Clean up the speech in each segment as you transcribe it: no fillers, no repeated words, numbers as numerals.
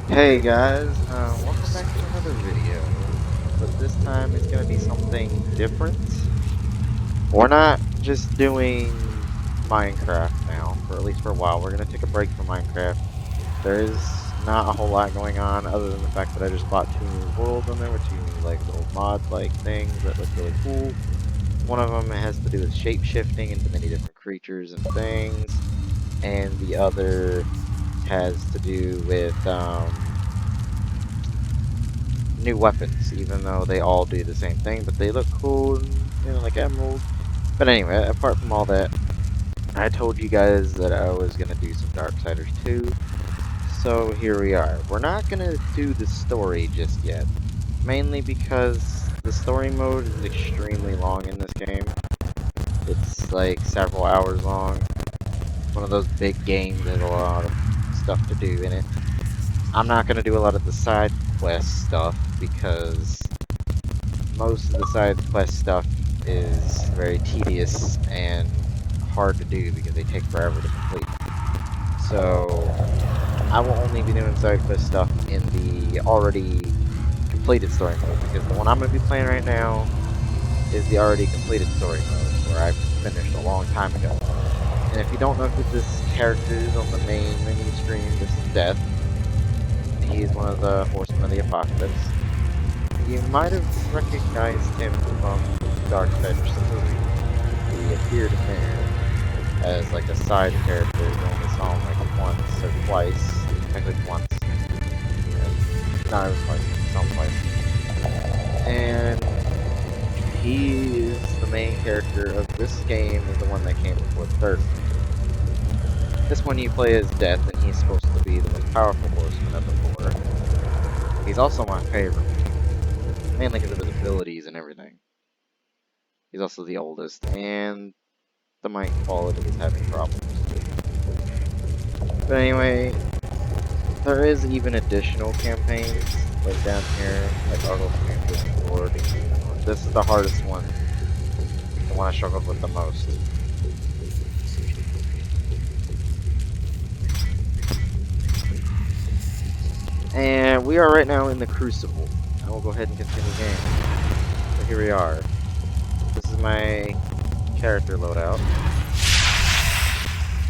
Hey guys, welcome back to another video, but this time it's going to be something different. We're not just doing Minecraft now, for at least for a while. We're going to take a break from Minecraft. There's not a whole lot going on other than the fact that I just bought 2 new worlds on there with 2 new like little mod-like things that look really cool. One of them has to do with shape-shifting into many different creatures and things, and the other has to do with new weapons, even though they all do the same thing, but they look cool, and, like emeralds. But anyway, apart from all that, I told you guys that I was going to do some Darksiders 2, so here we are. We're not going to do the story just yet, mainly because the story mode is extremely long in this game. It's like several hours long. It's one of those big games that has a lot of stuff to do in it. I'm not going to do a lot of the side quest stuff because most of the side quest stuff is very tedious and hard to do because they take forever to complete. So I will only be doing side quest stuff in the already completed story mode, because the one I'm going to be playing right now is the already completed story mode, where I finished a long time ago. And if you don't know who this character is on the main menu screen, this is Death. He's one of the Horsemen of the Apocalypse. You might have recognized him from Darksiders 3. He appeared in there as like a side character. You only saw him like once or twice. I think once. Yeah. No, it was twice. Saw him twice. And he is the main character of this game, is the one that came before the third. This one you play as Death, and he's supposed to be the most powerful horseman of the 4. He's also my favorite. Mainly because of his abilities and everything. He's also the oldest, and the mic quality is having problems. But anyway, there is even additional campaigns, like down here, like Argos Community Lord. This is the hardest one. The one I struggled with the most. And we are right now in the Crucible. I will go ahead and continue the game. So here we are. This is my character loadout.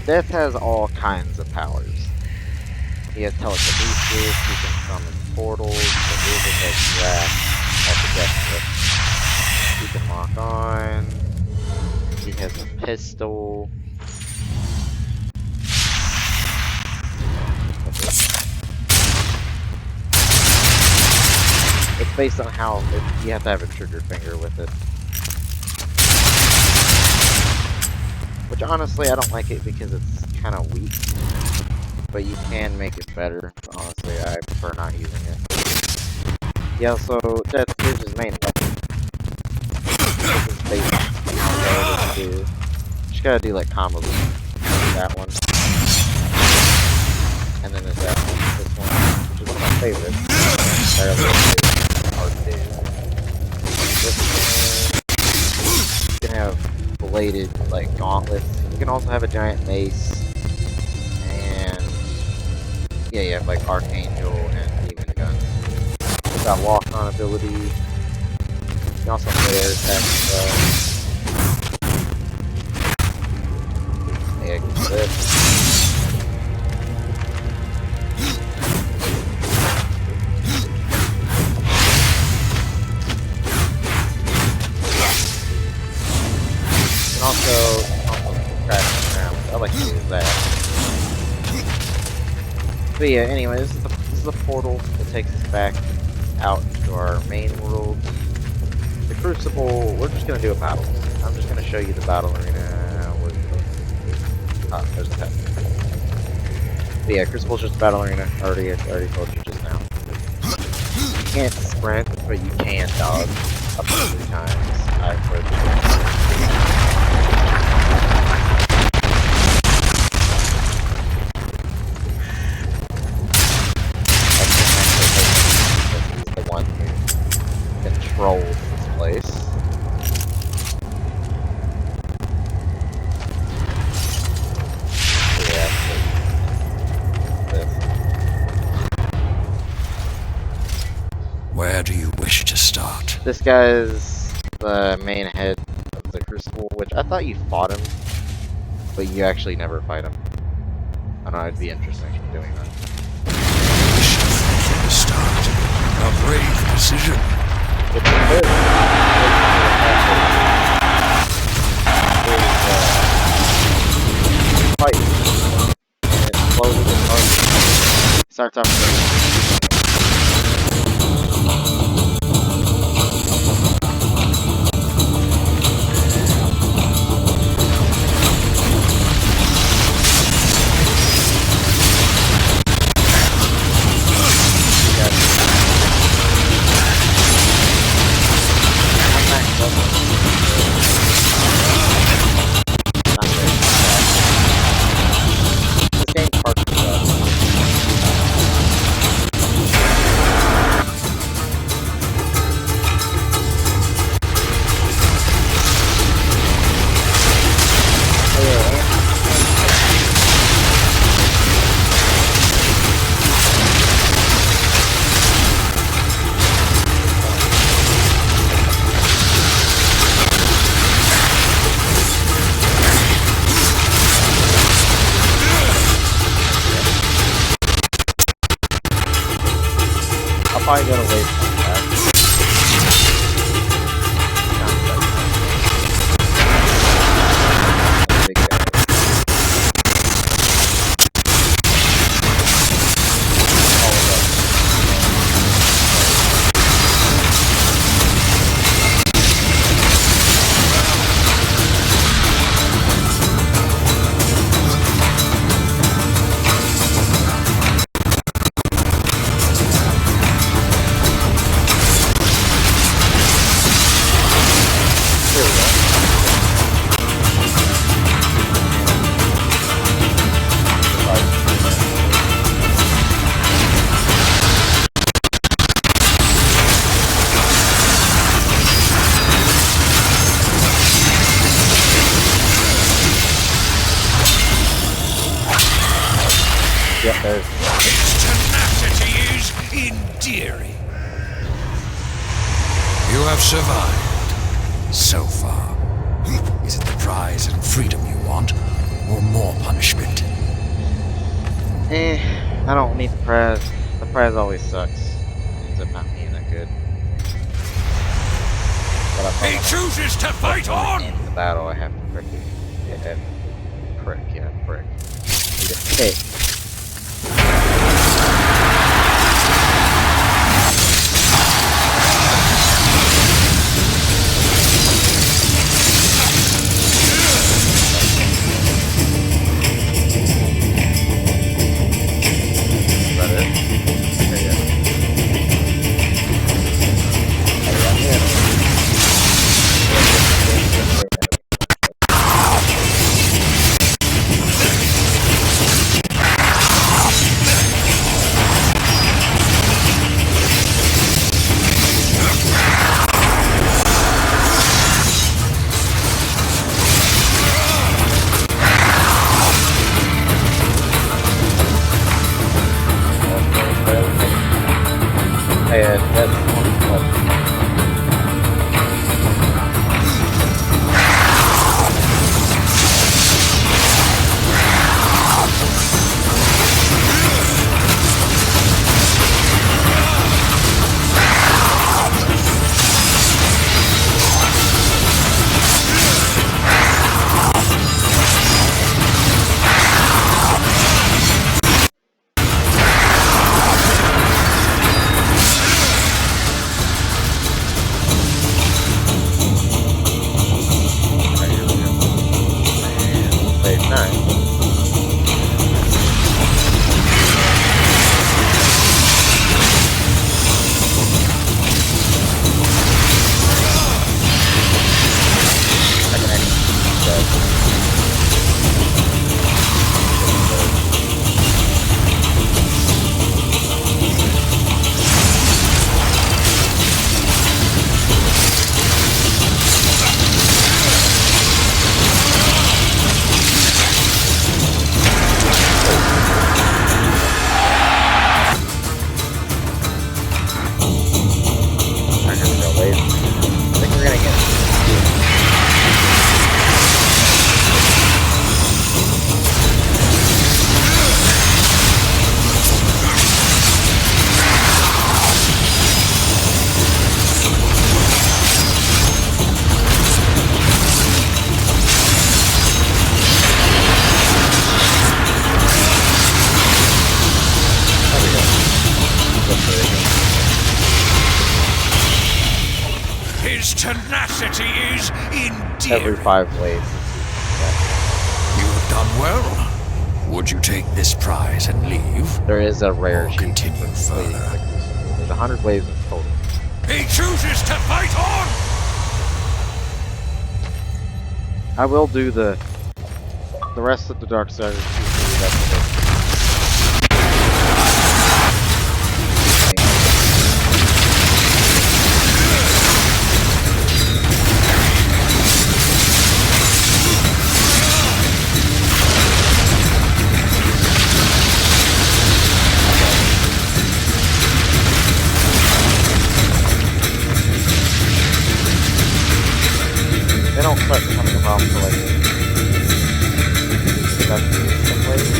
Death has all kinds of powers. He has telekinesis, he can summon portals, the music has wrath, he can lock on, he has a pistol. It's based on how you have to have a trigger finger with it. Which honestly I don't like it because it's kind of weak. But you can make it better. Honestly, I prefer not using it. Yeah, so that's his main weapon. This is based on how to do. Just gotta do like combos. That one. And then there's that one. This one, which is one of my favorites. Hard to do. This one, you can have bladed like gauntlets. You can also have a giant mace. Yeah, you have like Archangel and Demon Gun. It's got walk-on ability. You can also have air attack as well. Yeah, I can do this. You can also crash around. I like to do that. But yeah, anyway, this is the portal that takes us back out to our main world. The Crucible, we're just gonna do a battle. I'm just gonna show you the battle arena. Ah, there's the test. But yeah, Crucible's just a battle arena. I already told you just now. You can't sprint, but you can dodge up to 3 times. I've heard. Control this place. So yeah, this. This guy's the main head of the Crucible, which I thought you fought him, but you actually never fight him. I know it'd be interesting doing that. From the start, a brave decision. It's a bit fight. And it slowly gets harder. It starts off probably gonna wait for that. Big guy. All of us. Yep, there's His tenacity is endearing. You have survived so far. Is it the prize and freedom you want, or more punishment? I don't need the prize. The prize always sucks. It ends up not being that good. But He chooses to fight on! In the battle, I have to prick it. Yeah, prick. Hey. tenacity is every endearing. 5 waves. You have done well. Would you take this prize and leave? There is a rare Or achievement continue for completing further? the Crucible. There's 100 waves in total. He chooses to fight on! I will do the rest of the Darksiders 2 that's it. They don't start becoming a problem for like 7 waves.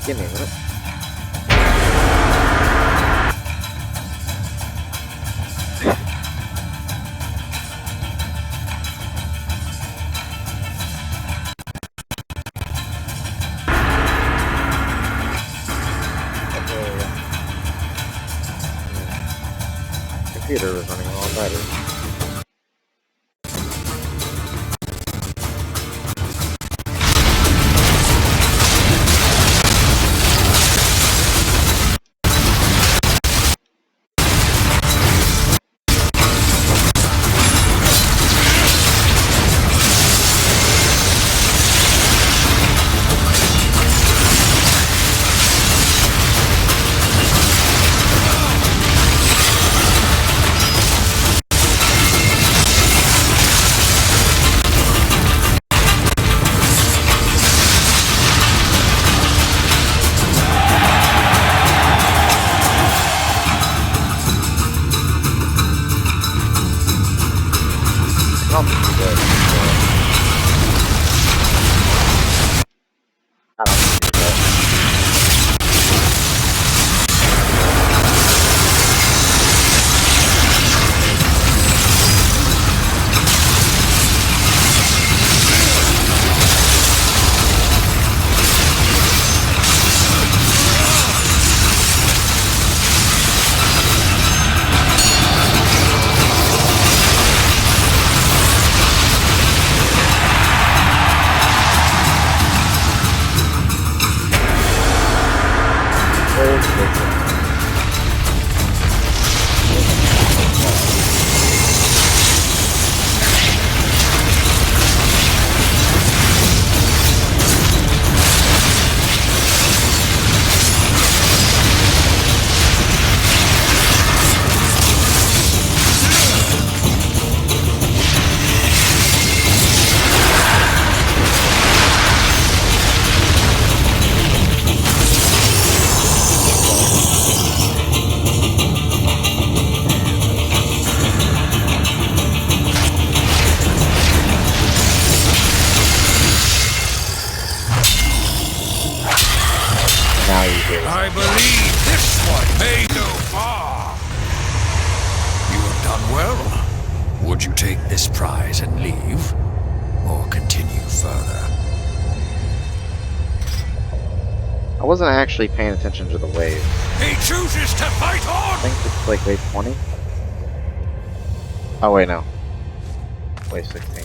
Give me a minute. Computer was running all battery. I believe this one may go far. You have done well. Would you take this prize and leave? Or continue further? I wasn't actually paying attention to the waves. He chooses to fight on! I think it's like wave 20. Oh wait, no. Wave 16.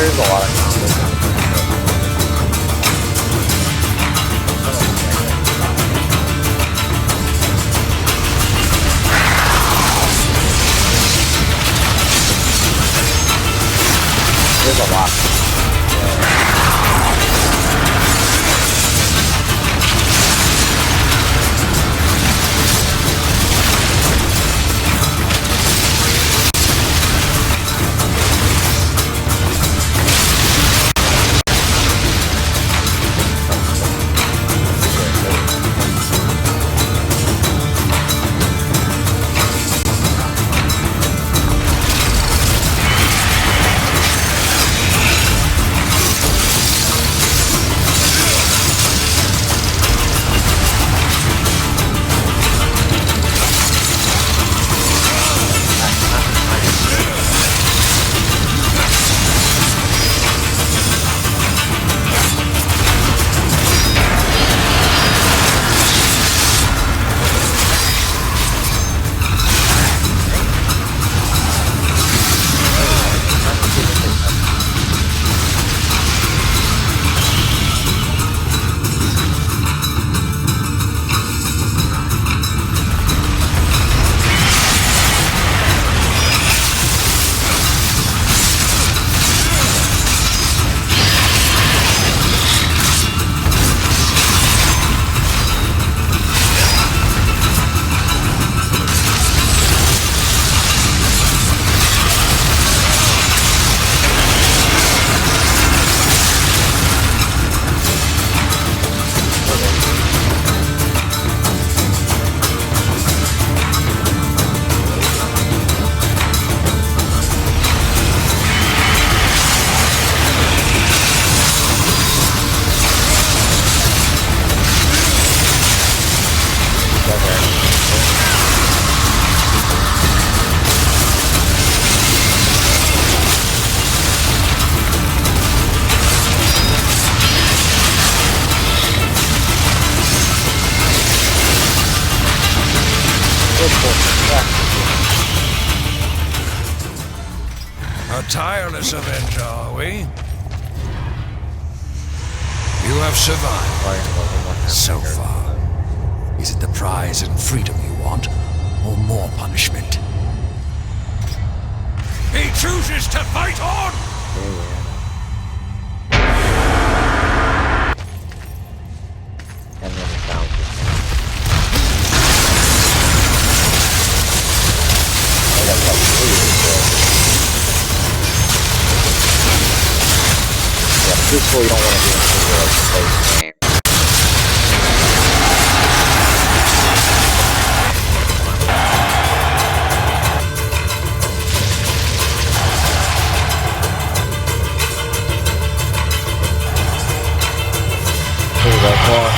there is a lot of combos. There's a lot. A tireless avenger, are we? You have survived so far. Is it the prize and freedom you want, or more punishment? He chooses to fight on! And then it sounds truthfully, you don't want to do anything like the base game. Here we go, Clark.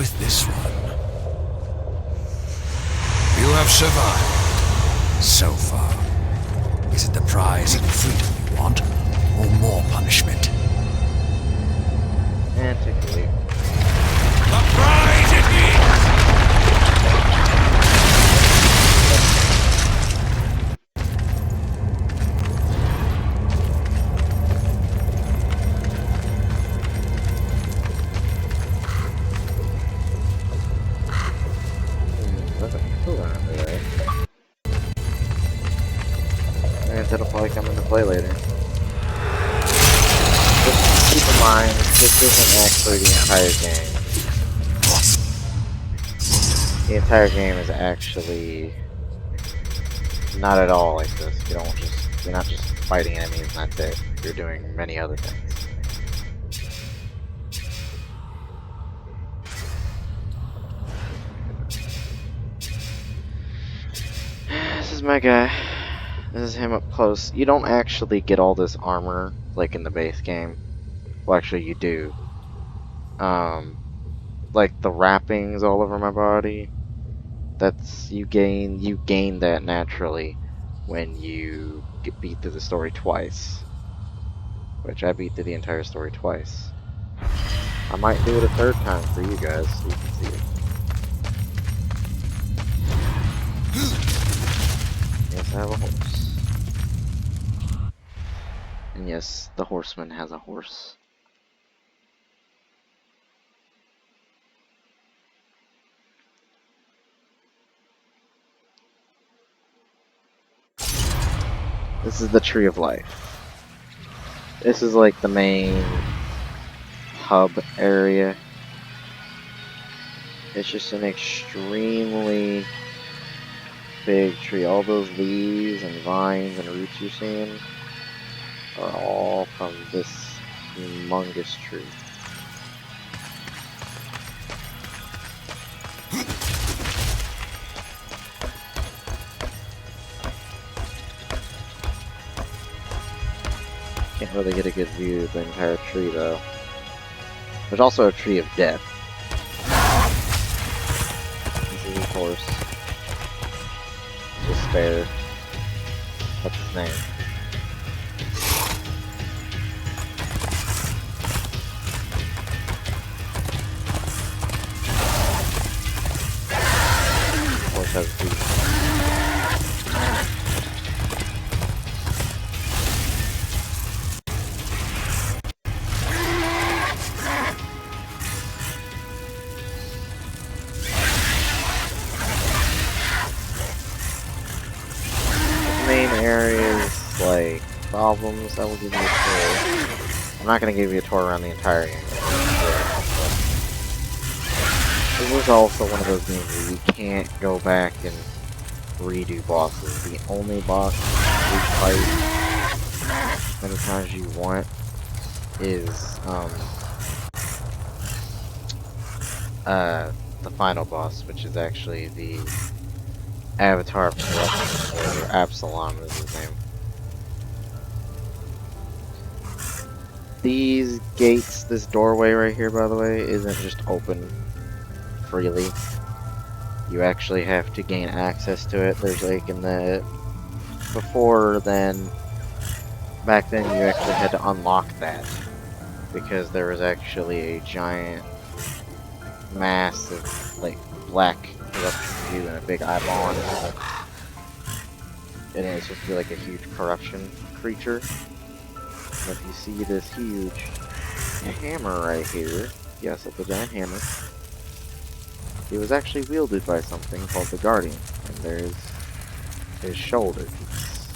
with this one. You have survived so far. Is it the prize and freedom you want, or more punishment? And take a leap. The prize it is! That's a cool under there. And that'll probably come into play later. Just keep in mind, this isn't actually the entire game. The entire game is actually not at all like this. You're not just fighting enemies and that's it. You're doing many other things. This is my guy. This is him up close. You don't actually get all this armor like in the base game. Well, actually, you do. Like the wrappings all over my body. That's you gain that naturally when you get beat through the story twice. Which I beat through the entire story twice. I might do it a third time for you guys so you can see it. Yes, I have a horse. And yes, the horseman has a horse. This is the Tree of Life. This is like the main hub area. It's just an extremely big tree. All those leaves and vines and roots you're seeing are all from this humongous tree. Can't really get a good view of the entire tree though. There's also a tree of death. This is of course Despair. That's his name. Of course has a beast. Areas like problems, I will give you a tour. I'm not going to give you a tour around the entire game. This is also one of those games where you can't go back and redo bosses. The only boss you fight as many times as you want is the final boss, which is actually the Avatar of Corruption, or Absalom is his name. These gates, this doorway right here, by the way, isn't just open freely. You actually have to gain access to it. There's like in the... back then you actually had to unlock that. Because there was actually a giant, massive, like, black corruption view and a big eyeball on it. And it was supposed to be like a huge corruption creature. But you see this huge hammer right here. Yes, it's a giant hammer. It was actually wielded by something called the Guardian. And there's his shoulder piece.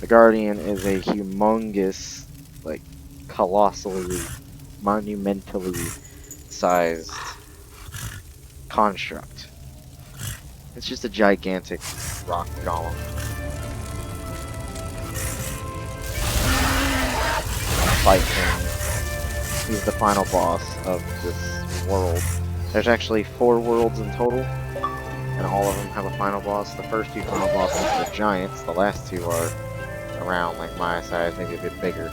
The Guardian is a humongous, like, colossally, monumentally sized construct. It's just a gigantic rock golem. Fight him. He's the final boss of this world. There's actually 4 worlds in total, and all of them have a final boss. The first 2 final bosses are giants. The last 2 are around like my size, maybe a bit bigger.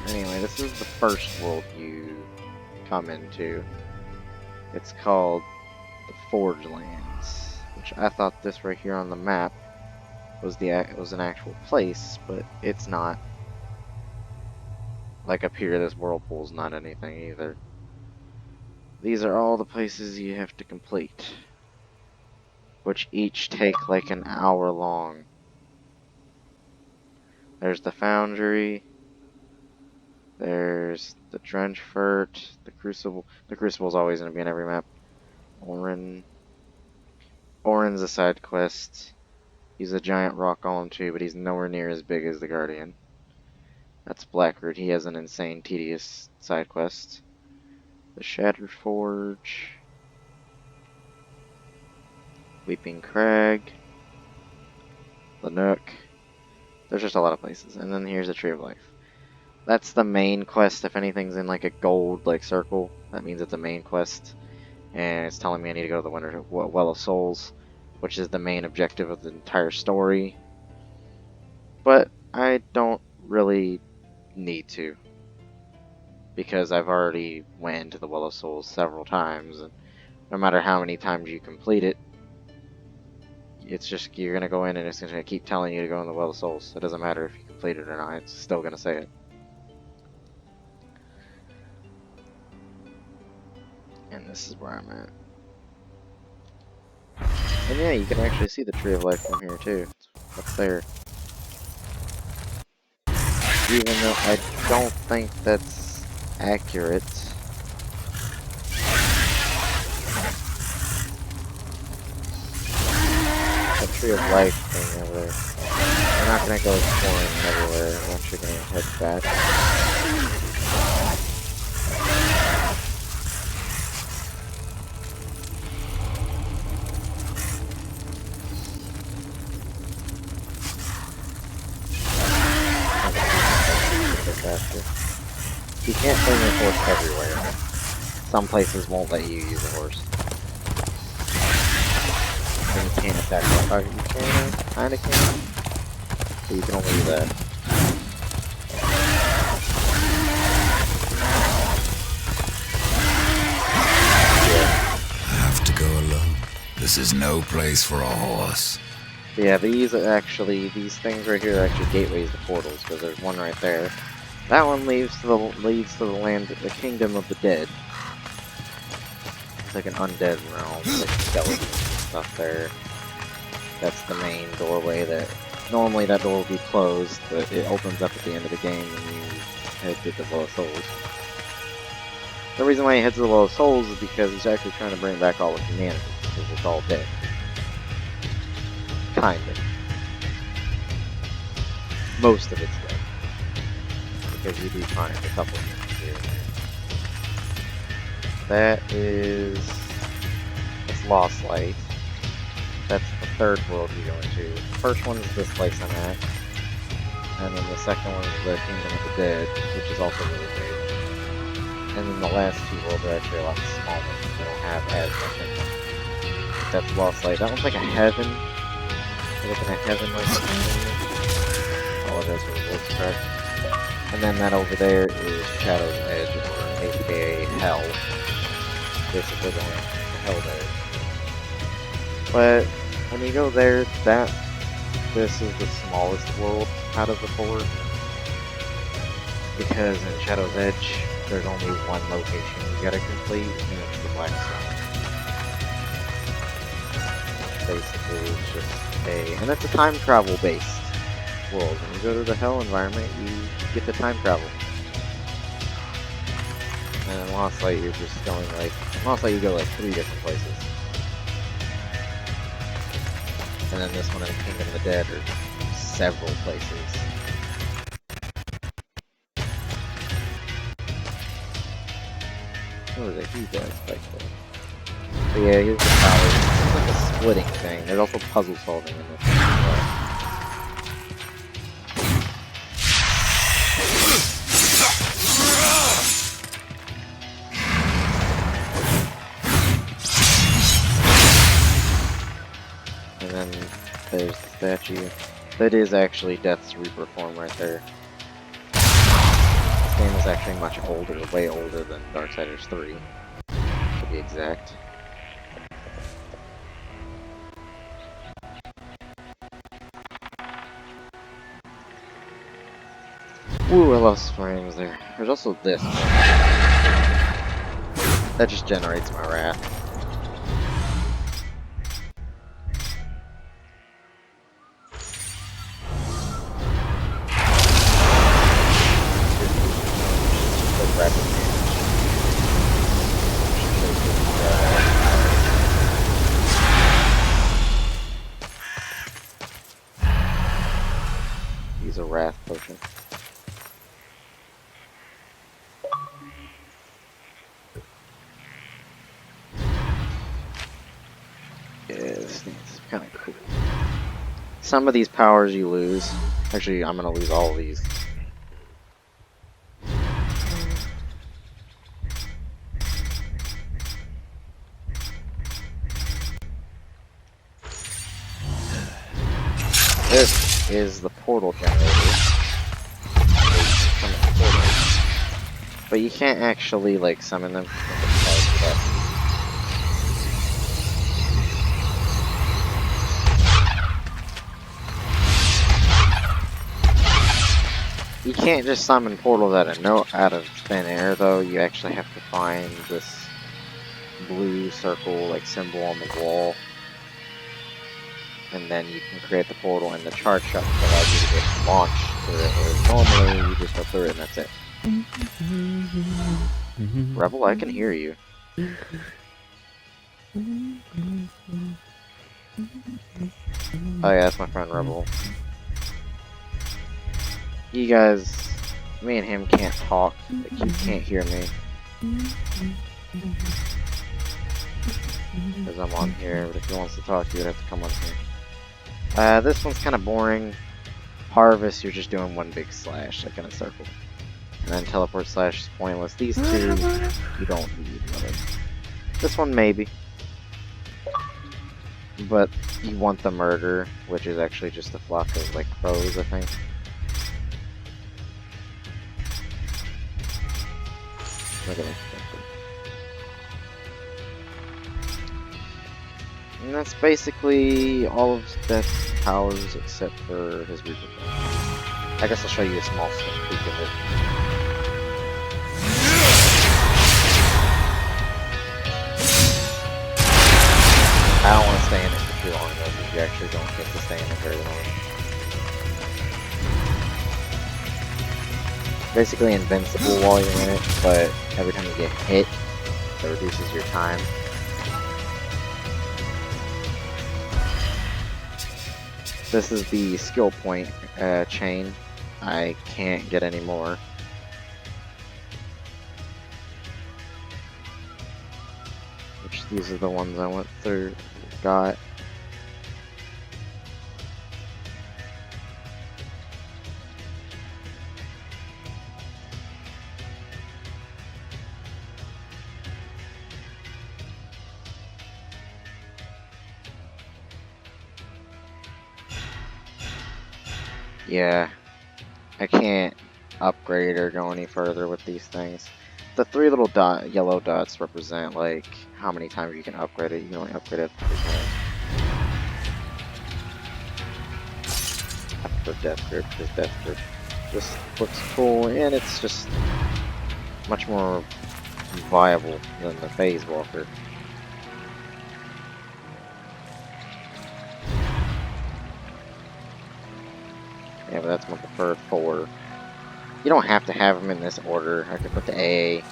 Anyway, this is the first world you come into. It's called the Forge Lands, which I thought this right here on the map was an actual place, but it's not. Like up here, this whirlpool's not anything either. These are all the places you have to complete, which each take like an hour long. There's the Foundry. There's the Drenchfurt, the Crucible. The Crucible's always going to be in every map. Orin's a side quest. He's a giant rock golem too, but he's nowhere near as big as the Guardian. That's Blackroot. He has an insane, tedious side quest. The Shattered Forge. Weeping Crag. The Nook. There's just a lot of places. And then here's the Tree of Life. That's the main quest. If anything's in like a gold like circle, that means it's a main quest. And it's telling me I need to go to the Well of Souls, which is the main objective of the entire story. But I don't really need to, because I've already went into the Well of Souls several times, and no matter how many times you complete it, it's just, you're gonna go in and it's gonna keep telling you to go in the Well of Souls. It doesn't matter if you complete it or not, it's still gonna say it. And this is where I'm at. And yeah, you can actually see the Tree of Life from here too. It's up there. Even though I don't think that's accurate. The Tree of Life thing over there. We're not gonna go exploring everywhere once you're gonna head back. You can't bring your horse everywhere. Some places won't let you use a horse. And you can't attack them. Oh, you kinda can. But you can only do that. I have to go alone. This is no place for a horse. Yeah, these things right here are actually gateways to portals, because there's one right there. That one leads to the kingdom of the dead. It's like an undead realm, like skeletons and stuff there. That's the main doorway that, normally that door will be closed, but it opens up at the end of the game when you head to the Well of Souls. The reason why he heads to the Well of Souls is because he's actually trying to bring back all of humanity, because it's all dead. Kind of. Most of it's dead. Because you do find a couple things here. That's Lost Light. That's the third world you go into. The first one is this place I'm at. And then the second one is the Kingdom of the Dead, which is also really big. And then the last two worlds are actually a lot smaller. They don't have as much in them. That's Lost Light. That one's like a heaven. You're looking at heaven like that. Apologize for the voice crack. And then that over there is Shadow's Edge, or aka Hell. Basically going to Hell there. But when you go there, this is the smallest world out of the four. Because in Shadow's Edge, there's only one location you gotta complete, and it's the Blackstone. Basically, it's just and it's a time travel based world. When you go to the Hell environment, you get to time travel. And in Lost Light, you're just going in Lost Light, you go 3 different places. And then this one in Kingdom of the Dead are several places. Oh, there's a huge ass spike there. So yeah, here's the power. It's like a splitting thing. There's also puzzle solving in this as well. And then there's the statue. That is actually Death's Reaper form right there. game is actually much older, way older than Darksiders 3, to be exact. Ooh, I lost frames there. There's also this one. That just generates my wrath. Use a wrath potion. Yeah, this thing's kind of cool. Some of these powers you lose. Actually, I'm gonna lose all of these. This is the portal generator. But you can't actually, like, summon them. You can't just summon portals out of thin air, though. You actually have to find this blue circle, like, symbol on the wall. And then you can create the portal, and the charge shot allows you to get launched through it. Whereas normally, you just go through it, and that's it. Rebel, I can hear you. Oh yeah, that's my friend Rebel. You guys, me and him can't talk. Like, he can't hear me. Because I'm on here, but if he wants to talk to you, you'd have to come on here. This one's kind of boring. Harvest, you're just doing one big slash, like in a circle. And then teleport slash is pointless. These two, you don't need really. This one, maybe. But you want the murder, which is actually just a flock of, like, crows, I think. Look at that. And that's basically all of Death's powers except for his Reaper. I guess I'll show you a small sneak peek of it. I don't want to stay in it for too long though, because you actually don't get to stay in it very long. Basically invincible while you're in it, but every time you get hit, it reduces your time. This is the skill point chain. I can't get any more. Which these are the ones I went through, got. Yeah, I can't upgrade or go any further with these things. The three little yellow dots represent, like, how many times you can upgrade it. You can only upgrade it 3 times. I prefer Death Grip, because Death Grip just looks cool, and it's just much more viable than the Phase Walker. Yeah, but that's my preferred 4. You don't have to have them in this order. I could put the A,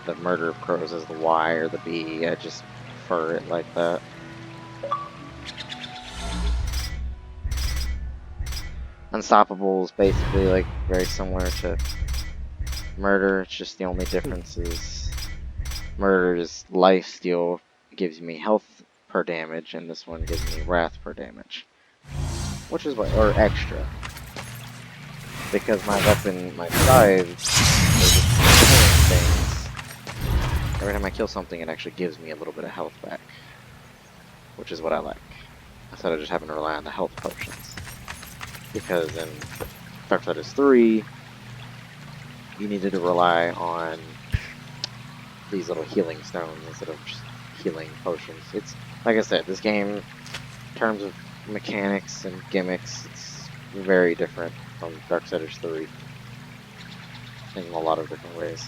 the Murder of Crows as the Y, or the B. I just prefer it like that. Unstoppable is basically like very similar to Murder. It's just the only difference is Murder's lifesteal gives me health per damage, and this one gives me wrath per damage. Which is what, or extra. Because my weapon, my scythes, things. Every time I kill something, it actually gives me a little bit of health back. Which is what I like. Instead of just having to rely on the health potions. Because in Darksiders 3, you needed to rely on these little healing stones instead of just healing potions. It's like I said, this game, in terms of mechanics and gimmicks, it's very different from Darksiders 3 in a lot of different ways.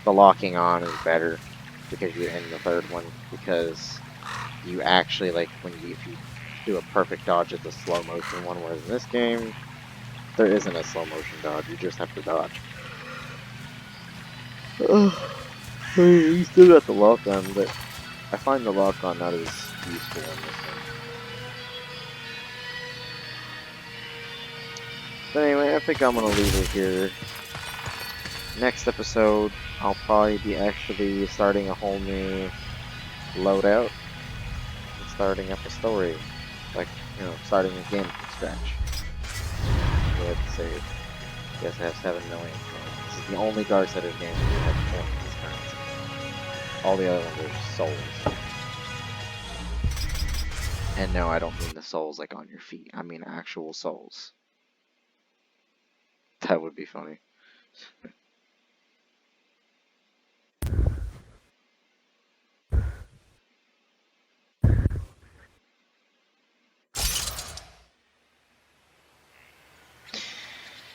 The locking on is better because you in the third one because you actually like when you if you do a perfect dodge at the slow motion one, whereas in this game there isn't a slow motion dodge. You just have to dodge. I mean, you still got the lock on, but I find the lock on not as useful in this one. But anyway, I think I'm gonna leave it here. Next episode, I'll probably be actually starting a whole new loadout and starting up a story. Like, starting again from scratch. We have to save. Yes, I have 7 million coins. This is the only Darksiders game where you have coins as currency. All the other ones are souls. And no, I don't mean the souls like on your feet. I mean actual souls. That would be funny.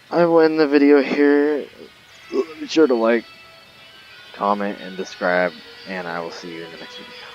I will end the video here. Be sure to like, comment, and subscribe, and I will see you in the next video.